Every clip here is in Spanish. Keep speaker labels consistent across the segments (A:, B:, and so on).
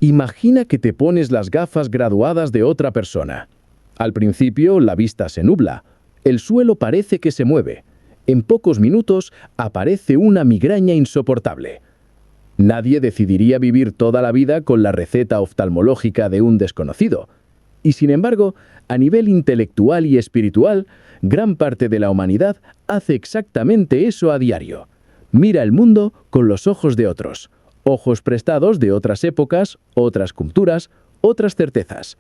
A: Imagina que te pones las gafas graduadas de otra persona. Al principio, la vista se nubla. El suelo parece que se mueve. En pocos minutos aparece una migraña insoportable. Nadie decidiría vivir toda la vida con la receta oftalmológica de un desconocido. Y sin embargo, a nivel intelectual y espiritual, gran parte de la humanidad hace exactamente eso a diario. Mira el mundo con los ojos de otros, ojos prestados de otras épocas, otras culturas, otras certezas.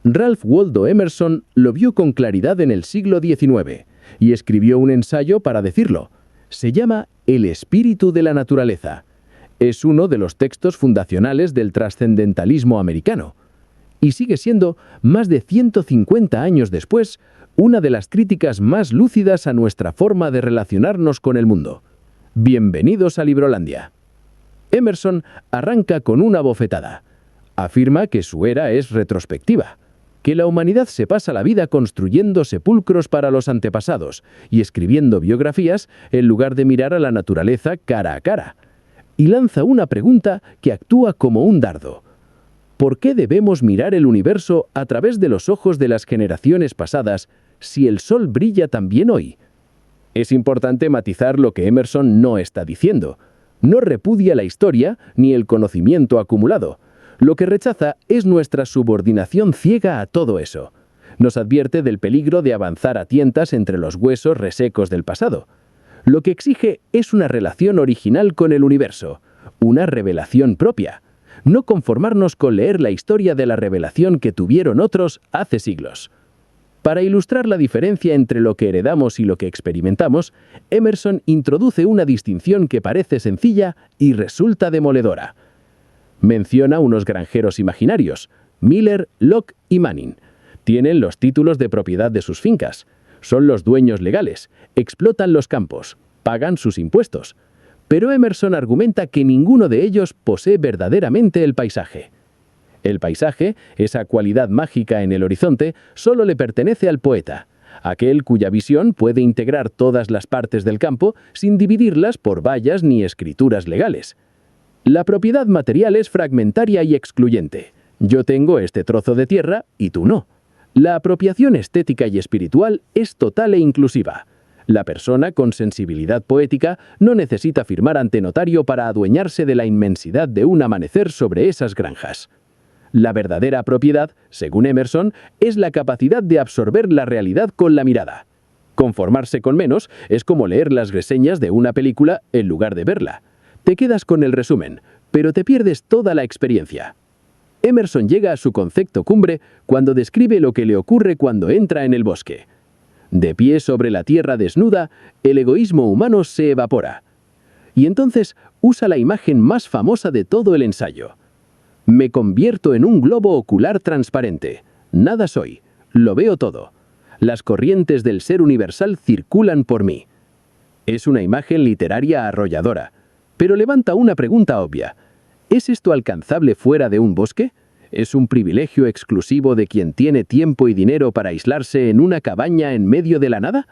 A: Ralph Waldo Emerson lo vio con claridad en el siglo XIX y escribió un ensayo para decirlo. Se llama El espíritu de la naturaleza. Es uno de los textos fundacionales del trascendentalismo americano y sigue siendo, más de 150 años después, una de las críticas más lúcidas a nuestra forma de relacionarnos con el mundo. Bienvenidos a Librolandia. Emerson arranca con una bofetada. Afirma que su era es retrospectiva, que la humanidad se pasa la vida construyendo sepulcros para los antepasados y escribiendo biografías en lugar de mirar a la naturaleza cara a cara. Y lanza una pregunta que actúa como un dardo. ¿Por qué debemos mirar el universo a través de los ojos de las generaciones pasadas si el sol brilla también hoy? Es importante matizar lo que Emerson no está diciendo. No repudia la historia ni el conocimiento acumulado. Lo que rechaza es nuestra subordinación ciega a todo eso. Nos advierte del peligro de avanzar a tientas entre los huesos resecos del pasado. Lo que exige es una relación original con el universo, una revelación propia. No conformarnos con leer la historia de la revelación que tuvieron otros hace siglos. Para ilustrar la diferencia entre lo que heredamos y lo que experimentamos, Emerson introduce una distinción que parece sencilla y resulta demoledora. Menciona unos granjeros imaginarios, Miller, Locke y Manning. Tienen los títulos de propiedad de sus fincas. Son los dueños legales, explotan los campos, pagan sus impuestos. Pero Emerson argumenta que ninguno de ellos posee verdaderamente el paisaje. El paisaje, esa cualidad mágica en el horizonte, solo le pertenece al poeta, aquel cuya visión puede integrar todas las partes del campo sin dividirlas por vallas ni escrituras legales. La propiedad material es fragmentaria y excluyente. Yo tengo este trozo de tierra y tú no. La apropiación estética y espiritual es total e inclusiva. La persona con sensibilidad poética no necesita firmar ante notario para adueñarse de la inmensidad de un amanecer sobre esas granjas. La verdadera propiedad, según Emerson, es la capacidad de absorber la realidad con la mirada. Conformarse con menos es como leer las reseñas de una película en lugar de verla. Te quedas con el resumen, pero te pierdes toda la experiencia. Emerson llega a su concepto cumbre cuando describe lo que le ocurre cuando entra en el bosque. De pie sobre la tierra desnuda, el egoísmo humano se evapora. Y entonces usa la imagen más famosa de todo el ensayo. Me convierto en un globo ocular transparente. Nada soy. Lo veo todo. Las corrientes del ser universal circulan por mí. Es una imagen literaria arrolladora, pero levanta una pregunta obvia. ¿Es esto alcanzable fuera de un bosque? ¿Es un privilegio exclusivo de quien tiene tiempo y dinero para aislarse en una cabaña en medio de la nada?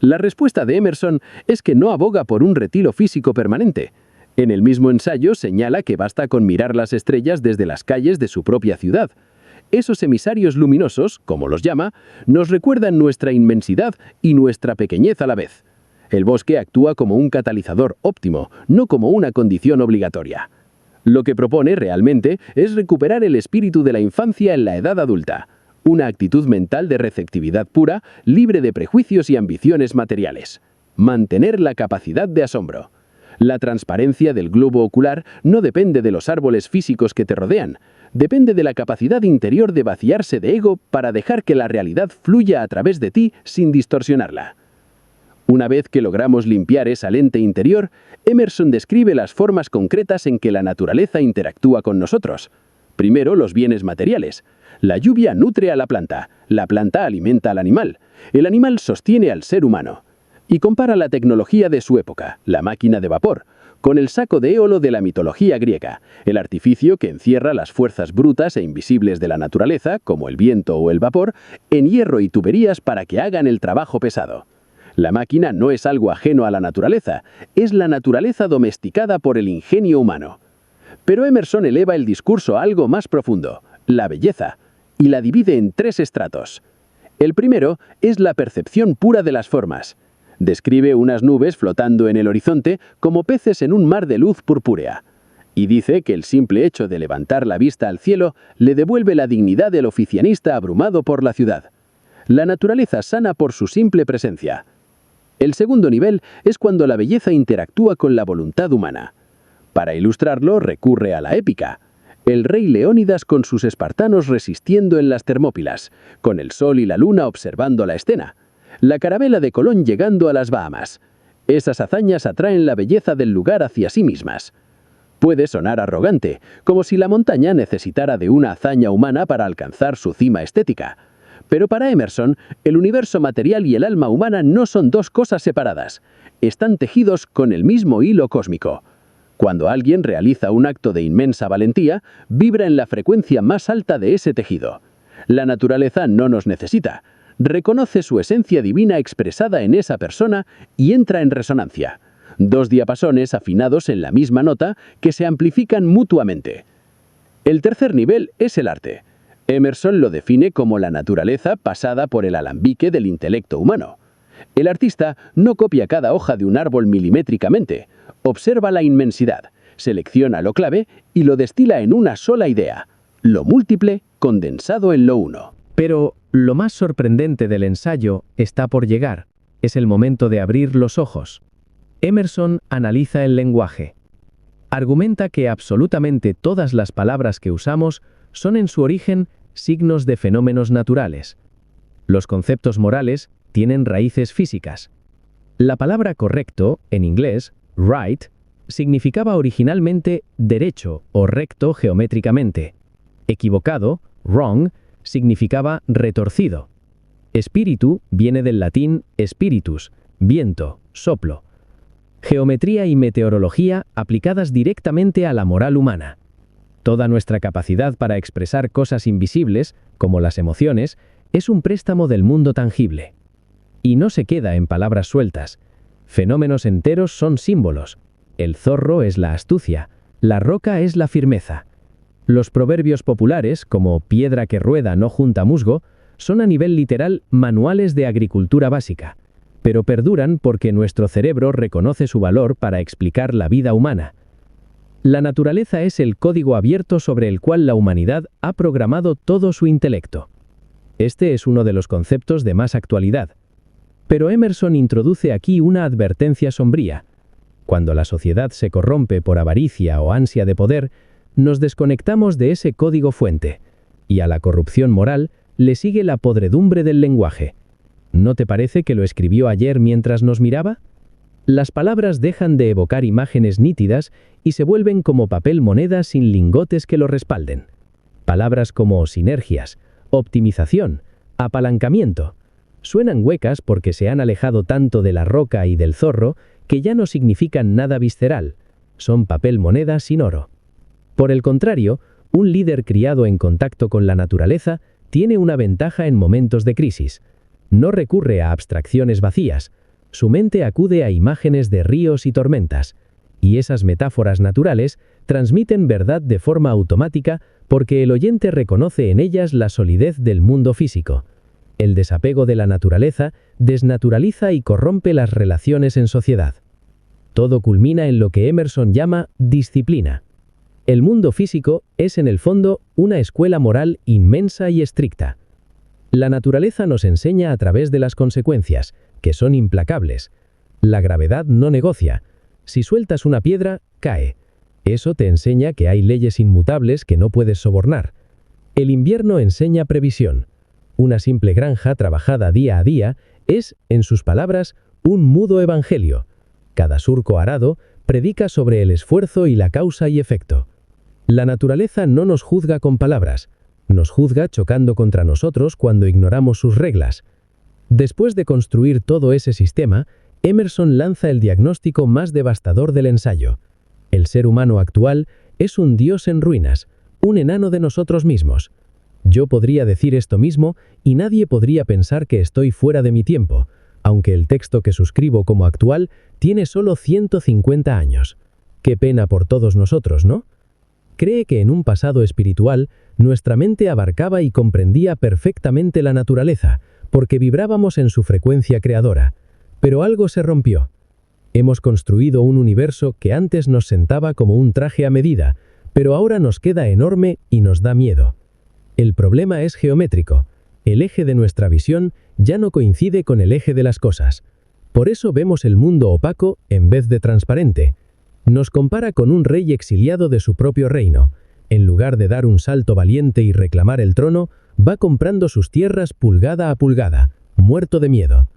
A: La respuesta de Emerson es que no aboga por un retiro físico permanente. En el mismo ensayo señala que basta con mirar las estrellas desde las calles de su propia ciudad. Esos emisarios luminosos, como los llama, nos recuerdan nuestra inmensidad y nuestra pequeñez a la vez. El bosque actúa como un catalizador óptimo, no como una condición obligatoria. Lo que propone realmente es recuperar el espíritu de la infancia en la edad adulta, una actitud mental de receptividad pura, libre de prejuicios y ambiciones materiales. Mantener la capacidad de asombro. La transparencia del globo ocular no depende de los árboles físicos que te rodean, depende de la capacidad interior de vaciarse de ego para dejar que la realidad fluya a través de ti sin distorsionarla. Una vez que logramos limpiar esa lente interior, Emerson describe las formas concretas en que la naturaleza interactúa con nosotros. Primero, los bienes materiales. La lluvia nutre a la planta alimenta al animal, el animal sostiene al ser humano. Y compara la tecnología de su época, la máquina de vapor, con el saco de éolo de la mitología griega, el artificio que encierra las fuerzas brutas e invisibles de la naturaleza, como el viento o el vapor, en hierro y tuberías para que hagan el trabajo pesado. La máquina no es algo ajeno a la naturaleza, es la naturaleza domesticada por el ingenio humano.
B: Pero Emerson eleva el discurso a algo más profundo, la belleza, y la divide en 3 estratos. El primero es la percepción pura de las formas. Describe unas nubes flotando en el horizonte como peces en un mar de luz purpúrea. Y dice que el simple hecho de levantar la vista al cielo le devuelve la dignidad del oficinista abrumado por la ciudad. La naturaleza sana por su simple presencia. El segundo nivel es cuando la belleza interactúa con la voluntad humana. Para ilustrarlo, recurre a la épica. El rey Leónidas con sus espartanos resistiendo en las Termópilas, con el sol y la luna observando la escena. La carabela de Colón llegando a las Bahamas. Esas hazañas atraen la belleza del lugar hacia sí mismas. Puede sonar arrogante, como si la montaña necesitara de una hazaña humana para alcanzar su cima estética. Pero para Emerson, el universo material y el alma humana no son 2 cosas separadas. Están tejidos con el mismo hilo cósmico. Cuando alguien realiza un acto de inmensa valentía, vibra en la frecuencia más alta de ese tejido. La naturaleza no nos necesita. Reconoce su esencia divina expresada en esa persona y entra en resonancia. 2 diapasones afinados en la misma nota que se amplifican mutuamente. El tercer nivel es el arte. Emerson lo define como la naturaleza pasada por el alambique del intelecto humano. El artista no copia cada hoja de un árbol milimétricamente, observa la inmensidad, selecciona lo clave y lo destila en una sola idea, lo múltiple condensado en lo uno.
A: Pero lo más sorprendente del ensayo está por llegar. Es el momento de abrir los ojos. Emerson analiza el lenguaje. Argumenta que absolutamente todas las palabras que usamos son en su origen signos de fenómenos naturales. Los conceptos morales tienen raíces físicas. La palabra correcto, en inglés, right, significaba originalmente derecho o recto geométricamente. Equivocado, wrong, significaba retorcido. Espíritu viene del latín spiritus, viento, soplo. Geometría y meteorología aplicadas directamente a la moral humana. Toda nuestra capacidad para expresar cosas invisibles, como las emociones, es un préstamo del mundo tangible. Y no se queda en palabras sueltas. Fenómenos enteros son símbolos. El zorro es la astucia, la roca es la firmeza. Los proverbios populares, como piedra que rueda no junta musgo, son a nivel literal manuales de agricultura básica, pero perduran porque nuestro cerebro reconoce su valor para explicar la vida humana. La naturaleza es el código abierto sobre el cual la humanidad ha programado todo su intelecto. Este es uno de los conceptos de más actualidad. Pero Emerson introduce aquí una advertencia sombría. Cuando la sociedad se corrompe por avaricia o ansia de poder, nos desconectamos de ese código fuente, y a la corrupción moral le sigue la podredumbre del lenguaje. ¿No te parece que lo escribió ayer mientras nos miraba? Las palabras dejan de evocar imágenes nítidas y se vuelven como papel moneda sin lingotes que lo respalden. Palabras como sinergias, optimización, apalancamiento, suenan huecas porque se han alejado tanto de la roca y del zorro que ya no significan nada visceral, son papel moneda sin oro. Por el contrario, un líder criado en contacto con la naturaleza tiene una ventaja en momentos de crisis. No recurre a abstracciones vacías, su mente acude a imágenes de ríos y tormentas, y esas metáforas naturales transmiten verdad de forma automática porque el oyente reconoce en ellas la solidez del mundo físico. El desapego de la naturaleza desnaturaliza y corrompe las relaciones en sociedad. Todo culmina en lo que Emerson llama disciplina. El mundo físico es en el fondo una escuela moral inmensa y estricta. La naturaleza nos enseña a través de las consecuencias, que son implacables. La gravedad no negocia. Si sueltas una piedra, cae. Eso te enseña que hay leyes inmutables que no puedes sobornar. El invierno enseña previsión. Una simple granja trabajada día a día es, en sus palabras, un mudo evangelio. Cada surco arado predica sobre el esfuerzo y la causa y efecto. La naturaleza no nos juzga con palabras, nos juzga chocando contra nosotros cuando ignoramos sus reglas. Después de construir todo ese sistema, Emerson lanza el diagnóstico más devastador del ensayo. El ser humano actual es un dios en ruinas, un enano de nosotros mismos. Yo podría decir esto mismo y nadie podría pensar que estoy fuera de mi tiempo, aunque el texto que suscribo como actual tiene solo 150 años. Qué pena por todos nosotros, ¿no?
C: Cree que en un pasado espiritual, nuestra mente abarcaba y comprendía perfectamente la naturaleza, porque vibrábamos en su frecuencia creadora. Pero algo se rompió. Hemos construido un universo que antes nos sentaba como un traje a medida, pero ahora nos queda enorme y nos da miedo. El problema es geométrico. El eje de nuestra visión ya no coincide con el eje de las cosas. Por eso vemos el mundo opaco en vez de transparente. Nos compara con un rey exiliado de su propio reino. En lugar de dar un salto valiente y reclamar el trono, va comprando sus tierras pulgada a pulgada, muerto de miedo.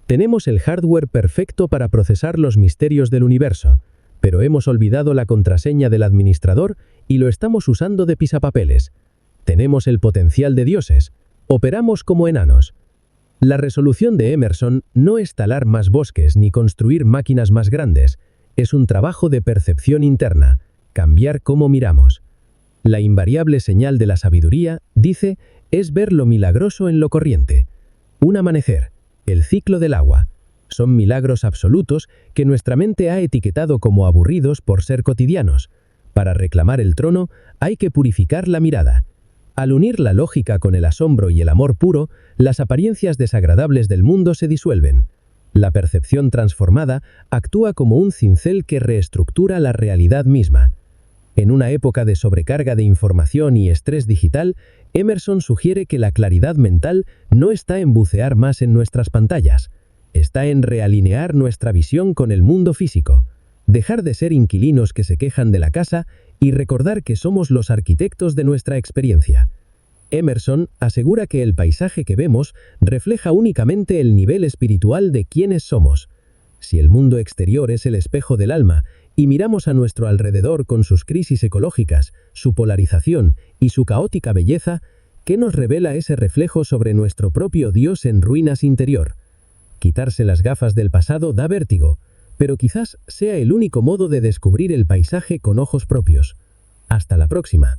C: Tenemos el hardware perfecto para procesar los misterios del universo, pero hemos olvidado la contraseña del administrador y lo estamos usando de pisapapeles. Tenemos el potencial de dioses. Operamos como enanos. La resolución de Emerson no es talar más bosques ni construir máquinas más grandes. Es un trabajo de percepción interna, cambiar cómo miramos. La invariable señal de la sabiduría, dice, es ver lo milagroso en lo corriente. Un amanecer, el ciclo del agua. Son milagros absolutos que nuestra mente ha etiquetado como aburridos por ser cotidianos. Para reclamar el trono, hay que purificar la mirada. Al unir la lógica con el asombro y el amor puro, las apariencias desagradables del mundo se disuelven. La percepción transformada actúa como un cincel que reestructura la realidad misma. En una época de sobrecarga de información y estrés digital, Emerson sugiere que la claridad mental no está en bucear más en nuestras pantallas, está en realinear nuestra visión con el mundo físico, dejar de ser inquilinos que se quejan de la casa y recordar que somos los arquitectos de nuestra experiencia. Emerson asegura que el paisaje que vemos refleja únicamente el nivel espiritual de quienes somos. Si el mundo exterior es el espejo del alma y miramos a nuestro alrededor con sus crisis ecológicas, su polarización y su caótica belleza, ¿qué nos revela ese reflejo sobre nuestro propio Dios en ruinas interior? Quitarse las gafas del pasado da vértigo, pero quizás sea el único modo de descubrir el paisaje con ojos propios. Hasta la próxima.